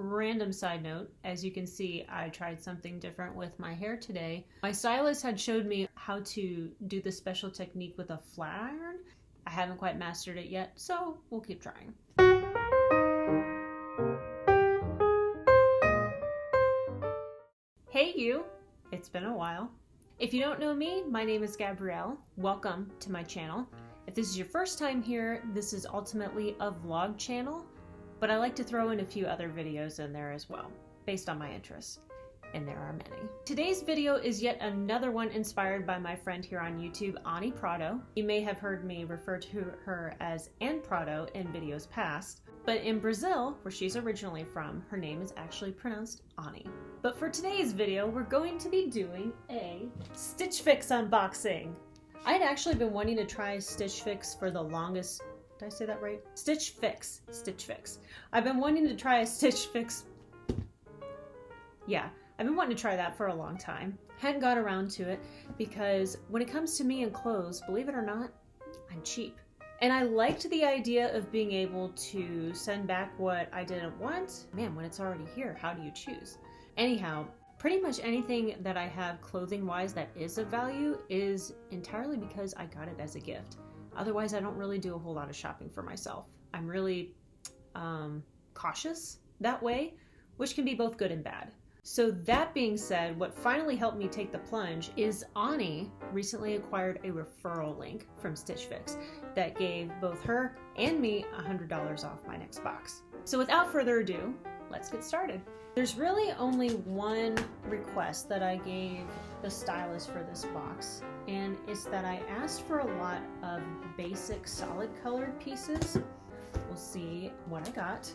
Random side note, as you can see, I tried something different with my hair today. My stylist had showed me how to do this special technique with a flat iron. I haven't quite mastered it yet, so we'll keep trying. Hey you, it's been a while. If you don't know me, my name is Gabrielle. Welcome to my channel. If this is your first time here, this is ultimately a vlog channel, but I like to throw in a few other videos in there as well, based on my interests, and there are many. Today's video is yet another one inspired by my friend here on YouTube, Ani Prado. You may have heard me refer to her as Ann Prado in videos past, but in Brazil, where she's originally from, her name is actually pronounced Ani. But for today's video, we're going to be doing a Stitch Fix unboxing. I had actually been wanting to try Stitch Fix for the longest. Did I say that right? Stitch Fix. Stitch Fix. I've been wanting to try a Stitch Fix. Yeah, I've been wanting to try that for a long time. Hadn't got around to it because when it comes to me and clothes, believe it or not, I'm cheap. And I liked the idea of being able to send back what I didn't want. Man, when it's already here, how do you choose? Anyhow, pretty much anything that I have clothing-wise that is of value is entirely because I got it as a gift. Otherwise, I don't really do a whole lot of shopping for myself. I'm really cautious that way, which can be both good and bad. So that being said, what finally helped me take the plunge is Ani recently acquired a referral link from Stitch Fix that gave both her and me $100 off my next box. So without further ado, let's get started. There's really only one request that I gave the stylist for this box, and it's that I asked for a lot of basic solid colored pieces. We'll see what I got.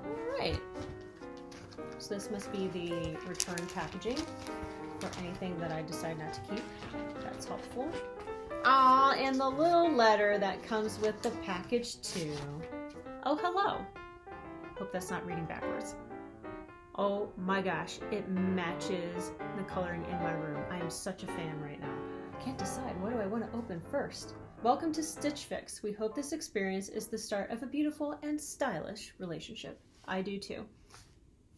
All right. So this must be the return packaging for anything that I decide not to keep. That's helpful. Ah, and the little letter that comes with the package too. Oh, hello. Hope that's not reading backwards. Oh my gosh, it matches the coloring in my room. I am such a fan right now. I can't decide, what do I want to open first? Welcome to Stitch Fix. We hope this experience is the start of a beautiful and stylish relationship. I do too.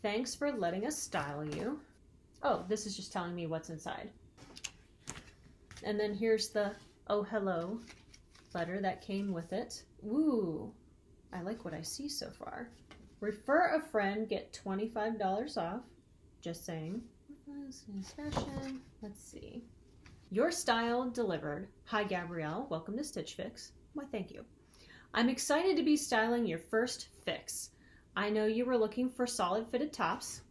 Thanks for letting us style you. Oh, this is just telling me what's inside. And then here's the oh hello letter that came with it. Ooh, I like what I see so far. Refer a friend, get $25 off. Just saying. Fashion. Let's see. Your style delivered. Hi Gabrielle, welcome to Stitch Fix. Why, thank you. I'm excited to be styling your first fix. I know you were looking for solid fitted tops,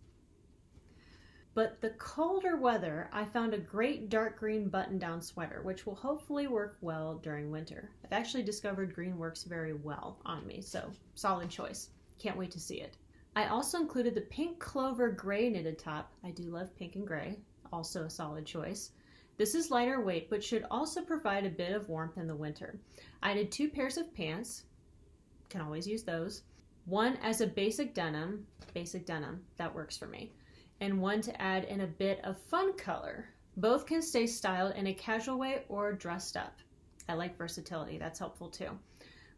but the colder weather, I found a great dark green button-down sweater, which will hopefully work well during winter. I've actually discovered green works very well on me, so solid choice. Can't wait to see it. I also included the pink clover gray knitted top. I do love pink and gray, also a solid choice. This is lighter weight, but should also provide a bit of warmth in the winter. I added 2 pairs of pants, can always use those. One as a basic denim, that works for me. And one to add in a bit of fun color. Both can stay styled in a casual way or dressed up. I like versatility, that's helpful too.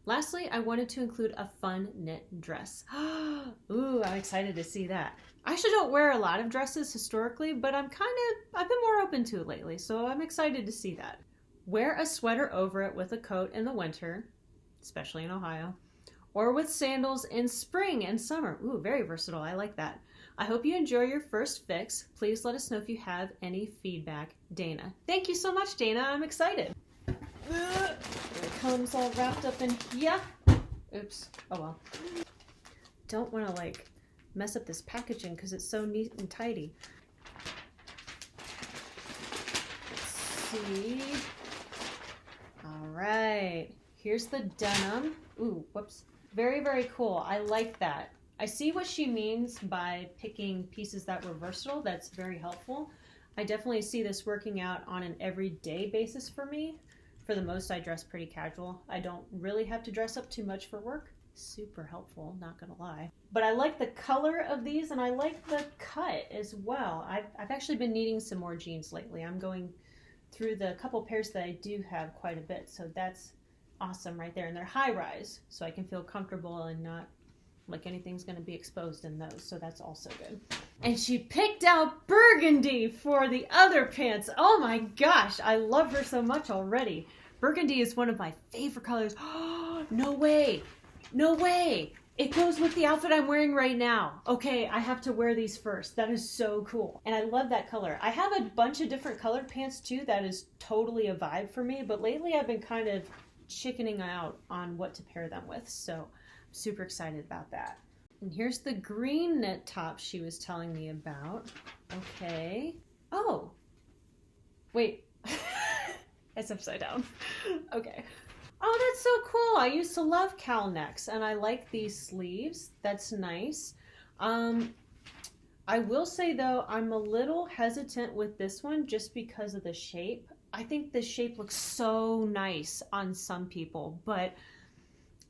Lastly, I wanted to include a fun knit dress. Ooh, I'm excited to see that. I actually don't wear a lot of dresses historically, but I've been more open to it lately, so I'm excited to see that. Wear a sweater over it with a coat in the winter, especially in Ohio, or with sandals in spring and summer. Ooh, very versatile, I like that. I hope you enjoy your first fix. Please let us know if you have any feedback. Dana. Thank you so much, Dana, I'm excited. Here it comes all wrapped up in here. Oops. Oh well. Don't want to like mess up this packaging because it's so neat and tidy. Let's see. All right. Here's the denim. Ooh, whoops. Very, very cool. I like that. I see what she means by picking pieces that were versatile. That's very helpful. I definitely see this working out on an everyday basis for me. For the most, I dress pretty casual. I don't really have to dress up too much for work. Super helpful, not gonna lie. But I like the color of these and I like the cut as well. I've actually been needing some more jeans lately. I'm going through the couple pairs that I do have quite a bit, so that's awesome right there. And they're high rise, so I can feel comfortable and not like anything's going to be exposed in those, so that's also good. And she picked out burgundy for the other pants. Oh my gosh, I love her so much already. Burgundy is one of my favorite colors. Oh, no way. No way. It goes with the outfit I'm wearing right now. Okay, I have to wear these first. That is so cool. And I love that color. I have a bunch of different colored pants too. That is totally a vibe for me. But lately I've been kind of chickening out on what to pair them with. So I'm super excited about that. And here's the green knit top she was telling me about. Okay. Oh. Wait. It's upside down. Okay. Oh, that's so cool. I used to love cowl necks, and I like these sleeves. That's nice. I will say, though, I'm a little hesitant with this one just because of the shape. I think the shape looks so nice on some people, but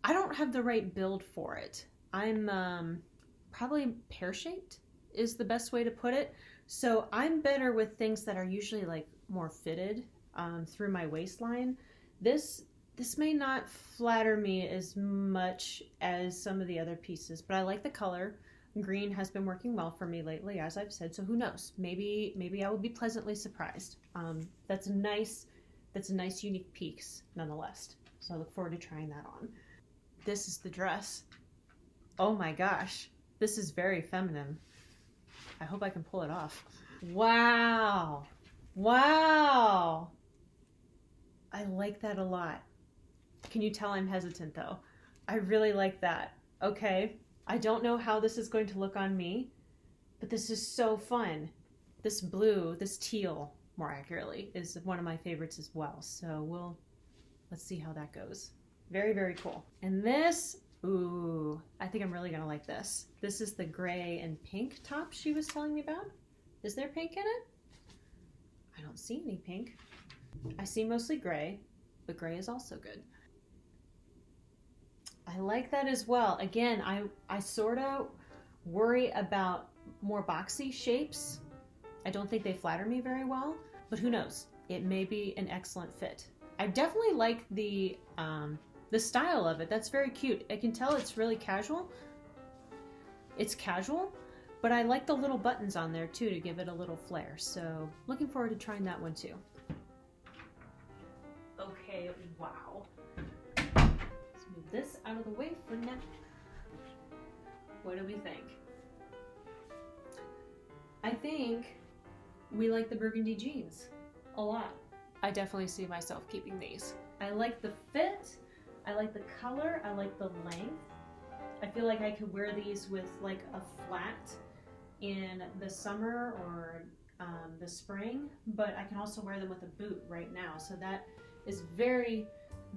I don't have the right build for it. I'm probably pear-shaped is the best way to put it. So I'm better with things that are usually like more fitted through my waistline. This may not flatter me as much as some of the other pieces, but I like the color. Green has been working well for me lately, as I've said, so who knows? Maybe I will be pleasantly surprised. That's a nice unique piece nonetheless. So I look forward to trying that on. This is the dress. Oh my gosh, this is very feminine. I hope I can pull it off. Wow. Wow. I like that a lot. Can you tell I'm hesitant though? I really like that. Okay. I don't know how this is going to look on me, but this is so fun. This blue, this teal, more accurately, is one of my favorites as well. So let's see how that goes. Very, very cool. And this, ooh, I think I'm really gonna like this. This is the gray and pink top she was telling me about. Is there pink in it? I don't see any pink. I see mostly gray, but gray is also good. I like that as well. Again, I sort of worry about more boxy shapes. I don't think they flatter me very well, but who knows? It may be an excellent fit. I definitely like the style of it. That's very cute. I can tell it's really casual. It's casual, but I like the little buttons on there too to give it a little flair. So looking forward to trying that one too. Okay, wow. Let's move this out of the way for now. What do we think? I think we like the burgundy jeans a lot. I definitely see myself keeping these. I like the fit, I like the color, I like the length. I feel like I could wear these with like a flat in the summer or the spring, but I can also wear them with a boot right now. So that is very,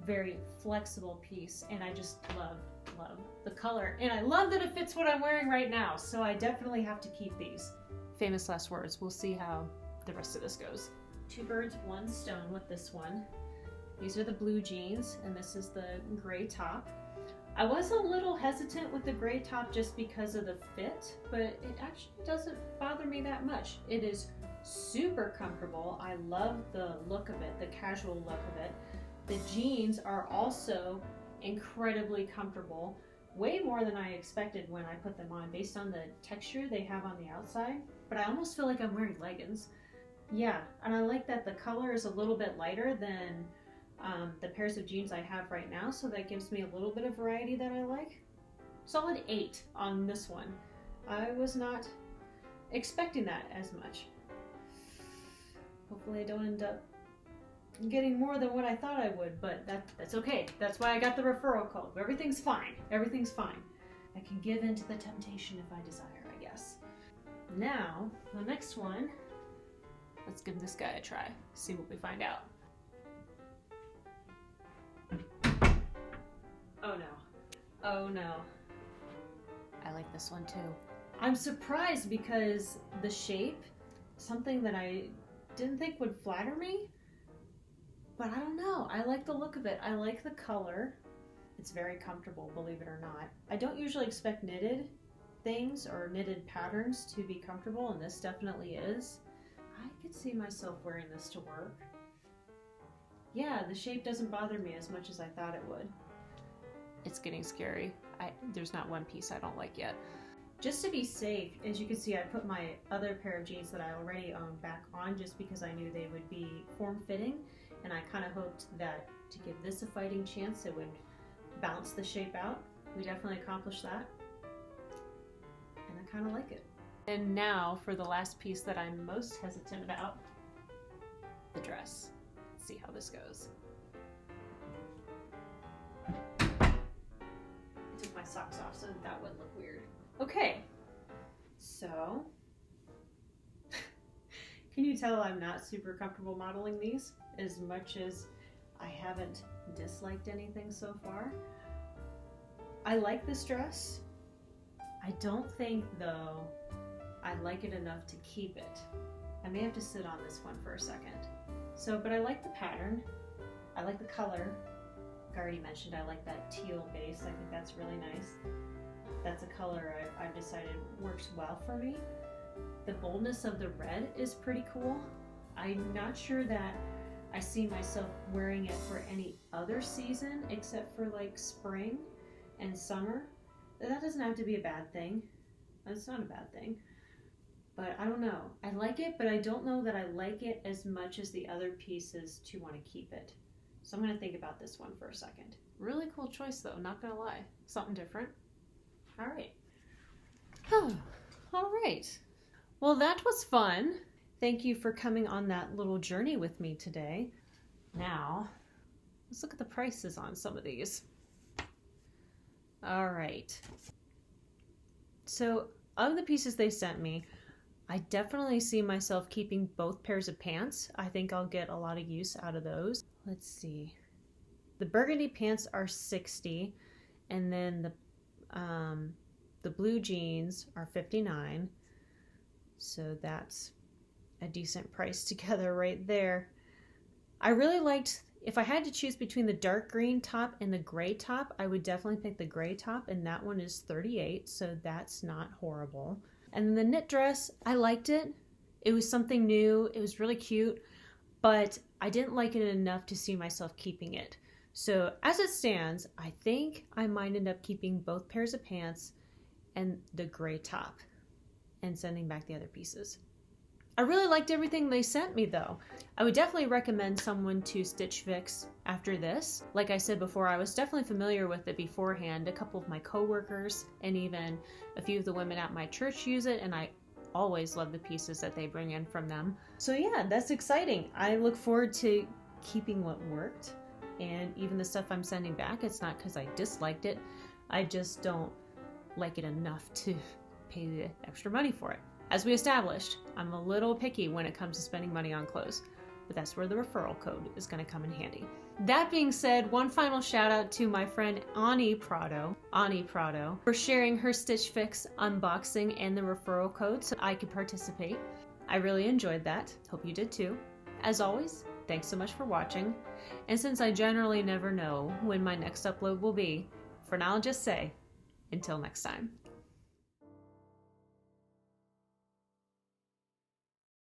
very flexible piece, and I just love the color. And I love that it fits what I'm wearing right now, so I definitely have to keep these. Famous last words. We'll see how the rest of this goes. Two birds, one stone with this one. These are the blue jeans, and this is the gray top. I was a little hesitant with the gray top just because of the fit, but it actually doesn't bother me that much. It is super comfortable. I love the look of it, the casual look of it. The jeans are also incredibly comfortable, way more than I expected when I put them on based on the texture they have on the outside, but I almost feel like I'm wearing leggings. Yeah, and I like that the color is a little bit lighter than the pairs of jeans I have right now, so that gives me a little bit of variety that I like. Solid 8 on this one. I was not expecting that as much. Hopefully I don't end up getting more than what I thought I would, but that's okay. That's why I got the referral code. Everything's fine. Everything's fine. I can give in to the temptation if I desire, I guess. Now, the next one, let's give this guy a try. See what we find out. Oh no. Oh no. I like this one too. I'm surprised because the shape, something that I didn't think would flatter me, but I don't know. I like the look of it. I like the color. It's very comfortable, believe it or not. I don't usually expect knitted things or knitted patterns to be comfortable, and this definitely is. I could see myself wearing this to work. Yeah, the shape doesn't bother me as much as I thought it would. It's getting scary. there's not one piece I don't like yet. Just to be safe, as you can see, I put my other pair of jeans that I already owned back on just because I knew they would be form-fitting, and I kind of hoped that to give this a fighting chance, it would balance the shape out. We definitely accomplished that, and I kind of like it. And now for the last piece that I'm most hesitant about, the dress. Let's see how this goes. I took my socks off so that wouldn't look weird. Okay, so can you tell I'm not super comfortable modeling these as much as I haven't disliked anything so far? I like this dress. I don't think, though, I like it enough to keep it. I may have to sit on this one for a second. But I like the pattern. I like the color. Like I already mentioned, I like that teal base. I think that's really nice. That's a color I've decided works well for me. The boldness of the red is pretty cool. I'm not sure that I see myself wearing it for any other season except for like spring and summer. That doesn't have to be a bad thing. It's not a bad thing. But I don't know. I like it, but I don't know that I like it as much as the other pieces to want to keep it. So I'm going to think about this one for a second. Really cool choice though, not going to lie. Something different. All right. All right. Well, that was fun. Thank you for coming on that little journey with me today. Now, let's look at the prices on some of these. All right. So, of the pieces they sent me, I definitely see myself keeping both pairs of pants. I think I'll get a lot of use out of those. Let's see. The burgundy pants are $60, and then the blue jeans are $59. So that's a decent price together right there. I really liked, if I had to choose between the dark green top and the gray top, I would definitely pick the gray top, and that one is $38, so that's not horrible. And the knit dress, I liked it. It was something new. It was really cute, but I didn't like it enough to see myself keeping it. So as it stands, I think I might end up keeping both pairs of pants and the gray top and sending back the other pieces. I really liked everything they sent me though. I would definitely recommend someone to Stitch Fix after this. Like I said before, I was definitely familiar with it beforehand. A couple of my coworkers and even a few of the women at my church use it, and I always love the pieces that they bring in from them. So yeah, that's exciting. I look forward to keeping what worked, and even the stuff I'm sending back, it's not because I disliked it. I just don't like it enough to pay the extra money for it. As we established, I'm a little picky when it comes to spending money on clothes, but that's where the referral code is going to come in handy. That being said, one final shout out to my friend Ani Prado, for sharing her Stitch Fix unboxing and the referral code so I could participate. I really enjoyed that. Hope you did too. As always, thanks so much for watching. And since I generally never know when my next upload will be, for now I'll just say, until next time.